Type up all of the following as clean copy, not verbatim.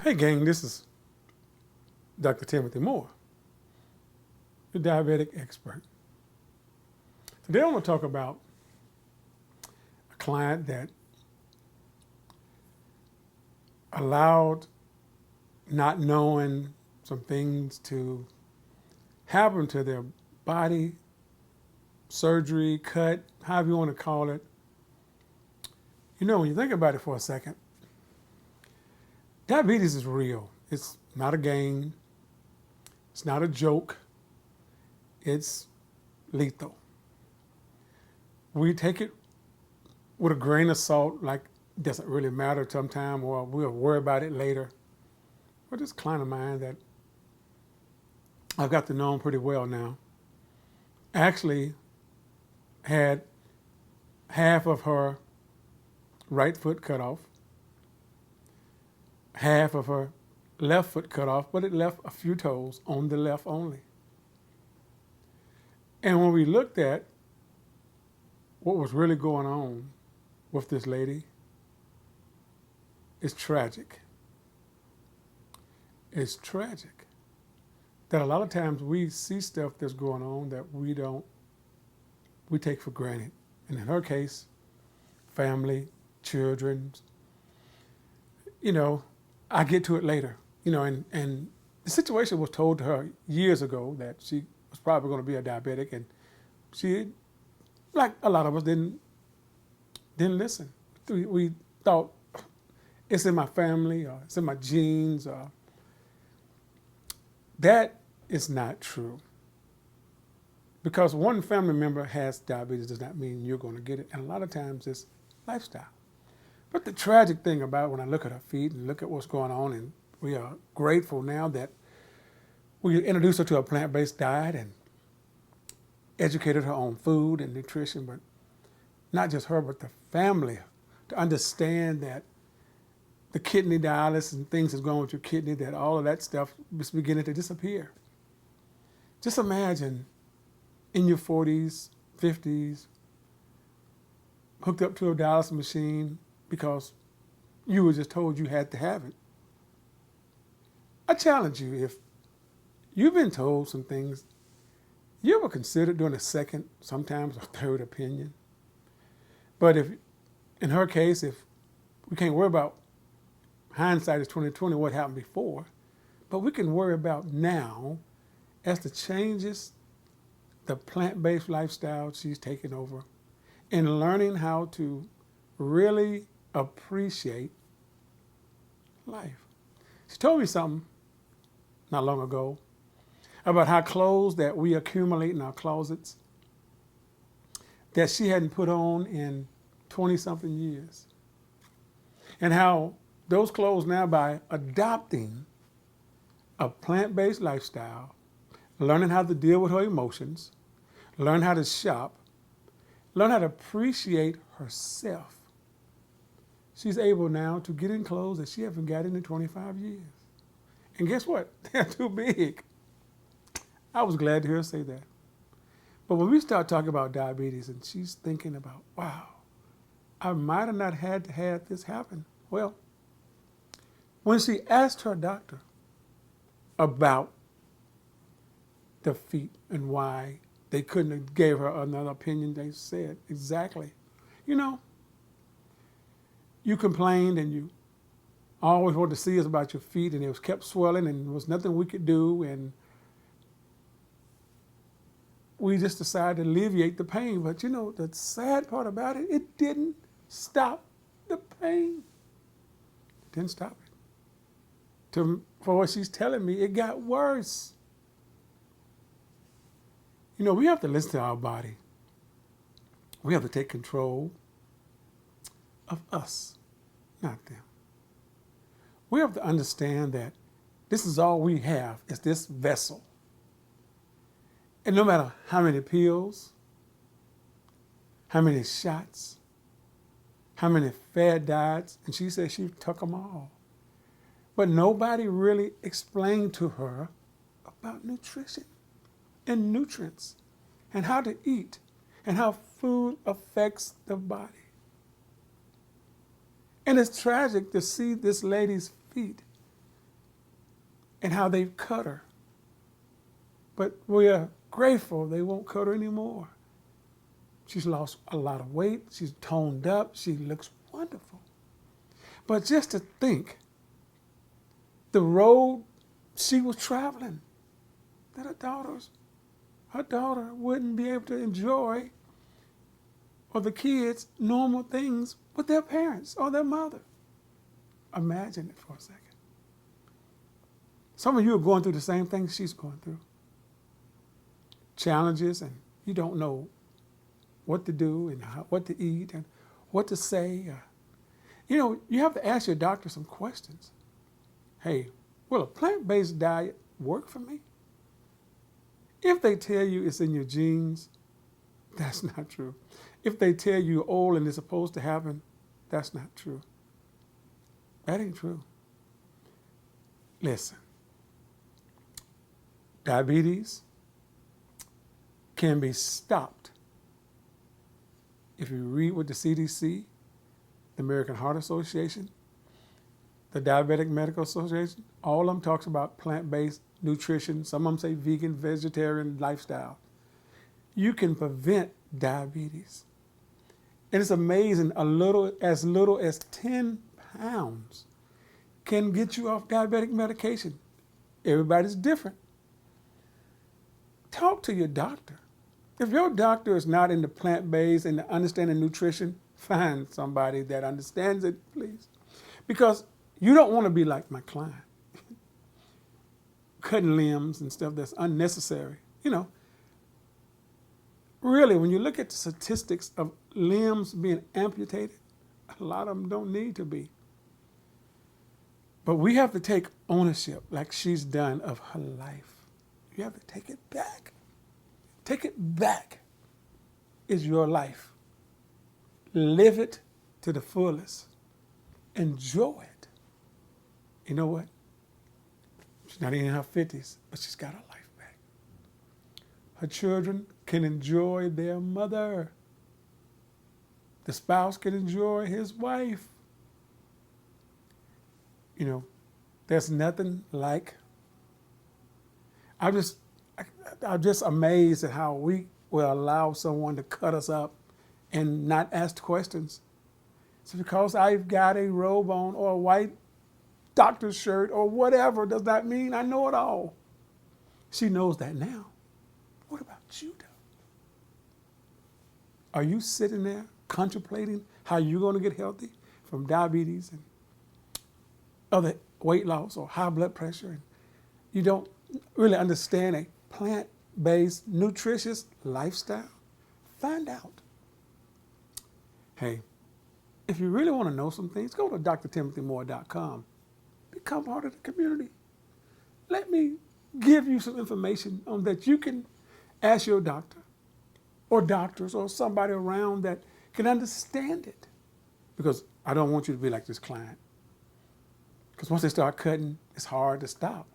Hey gang, this is Dr. Timothy Moore, the diabetic expert. Today I want to talk about a client that allowed not knowing some things to happen to their body, surgery, cut, however you want to call it. You know, when you think about it for a second, diabetes is real. It's not a game. It's not a joke. It's lethal. We take it with a grain of salt, like it doesn't really matter sometime, or we'll worry about it later. But this client of mine that I've got to know him pretty well now actually had half of her right foot cut off, half of her left foot cut off, but it left a few toes on the left only. And when we looked at what was really going on with this lady, it's tragic. It's tragic that a lot of times we see stuff that's going on that we take for granted. And in her case, family, children, I get to it later, and the situation was told to her years ago that she was probably going to be a diabetic, and she, like a lot of us, didn't listen. We thought it's in my family or it's in my genes. Or that is not true. Because one family member has diabetes does not mean you're going to get it, and a lot of times it's lifestyle. But the tragic thing about it, when I look at her feet and look at what's going on, and we are grateful now that we introduced her to a plant-based diet and educated her on food and nutrition, but not just her, but the family, to understand that the kidney dialysis and things that's going on with your kidney, that all of that stuff is beginning to disappear. Just imagine in your 40s, 50s, hooked up to a dialysis machine because you were just told you had to have it. I challenge you, if you've been told some things, you ever considered doing a second, sometimes a third opinion? But if, in her case, if we can't worry about hindsight is 2020, what happened before, but we can worry about now as the changes, the plant-based lifestyle she's taken over, and learning how to really appreciate life. She told me something not long ago about how clothes that we accumulate in our closets that she hadn't put on in 20-something years. And how those clothes now, by adopting a plant-based lifestyle, learning how to deal with her emotions, learn how to shop, learn how to appreciate herself, she's able now to get in clothes that she hasn't gotten in 25 years. And guess what? They're too big. I was glad to hear her say that. But when we start talking about diabetes and she's thinking about, wow, I might have not had to have this happen. Well, when she asked her doctor about the feet and why they couldn't have gave her another opinion, they said exactly, you complained and you always wanted to see us about your feet, and it was kept swelling and there was nothing we could do, and we just decided to alleviate the pain. But the sad part about it, it didn't stop the pain. It didn't stop it. For what she's telling me, it got worse. We have to listen to our body. We have to take control of us, not them. We have to understand that this is all we have, is this vessel. And no matter how many pills, how many shots, how many fad diets, and she said she took them all. But nobody really explained to her about nutrition and nutrients and how to eat and how food affects the body. And it's tragic to see this lady's feet and how they've cut her. But we are grateful they won't cut her anymore. She's lost a lot of weight. She's toned up. She looks wonderful. But just to think, the road she was traveling, that her daughter wouldn't be able to enjoy, or the kids, normal things with their parents or their mother. Imagine it for a second. Some of you are going through the same thing she's going through. Challenges, and you don't know what to do and what to eat and what to say. You have to ask your doctor some questions. Hey, will a plant-based diet work for me? If they tell you it's in your genes, that's not true. If they tell you you're old and it's supposed to happen, that's not true. That ain't true. Listen, diabetes can be stopped if you read what the CDC, the American Heart Association, the Diabetic Medical Association, all of them talks about plant-based nutrition. Some of them say vegan, vegetarian lifestyle. You can prevent diabetes. And it's amazing, as little as 10 pounds can get you off diabetic medication. Everybody's different. Talk to your doctor. If your doctor is not into plant-based and understanding nutrition, find somebody that understands it, please. Because you don't want to be like my client, cutting limbs and stuff that's unnecessary. Really, when you look at the statistics of limbs being amputated, a lot of them don't need to be. But we have to take ownership, like she's done, of her life. You have to take it back. Take it back. It's your life. Live it to the fullest. Enjoy it. You know what? She's not even in her 50s, but she's got her life back. Her children can enjoy their mother. The spouse can enjoy his wife. There's nothing like. I'm just amazed at how we will allow someone to cut us up and not ask questions. It's because I've got a robe on or a white doctor's shirt or whatever does that mean I know it all. She knows that now. What about you, though? Are you sitting there contemplating how you're going to get healthy from diabetes and other weight loss or high blood pressure, and you don't really understand a plant-based, nutritious lifestyle? Find out. Hey, if you really want to know some things, go to drtimothymore.com. Become part of the community. Let me give you some information on that you can ask your doctor or doctors or somebody around that can understand it. Because I don't want you to be like this client. Because once they start cutting, it's hard to stop.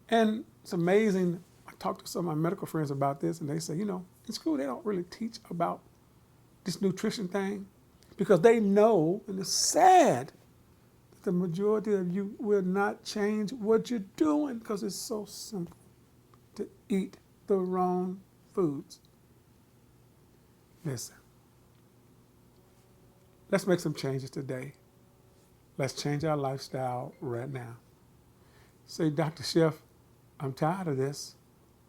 And it's amazing. I talked to some of my medical friends about this, and they say, in school they don't really teach about this nutrition thing because they know, and it's sad, that the majority of you will not change what you're doing because it's so simple to eat the wrong foods. Listen, let's make some changes today. Let's change our lifestyle right now. Say, Dr. Chef, I'm tired of this.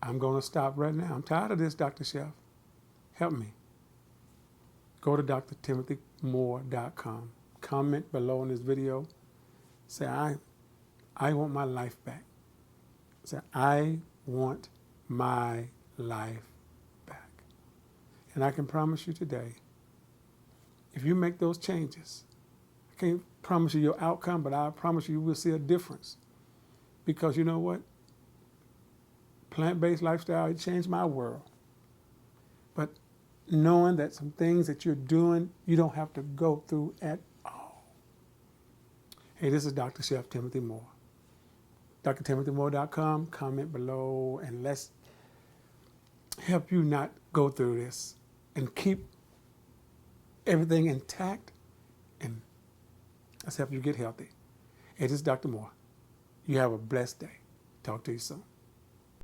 I'm going to stop right now. I'm tired of this, Dr. Chef. Help me. Go to drtimothymore.com. Comment below in this video. Say, I want my life back. Say, I want my life back. And I can promise you today, if you make those changes, I can't promise you your outcome, but I promise you will see a difference. Because you know what? Plant-based lifestyle, it changed my world. But knowing that some things that you're doing, you don't have to go through at all. Hey, this is Dr. Chef Timothy Moore. drtimothymore.com. Comment below, and let's help you not go through this and keep everything intact, and let's help you get healthy. Hey, this is Dr. Moore. You have a blessed day. Talk to you soon.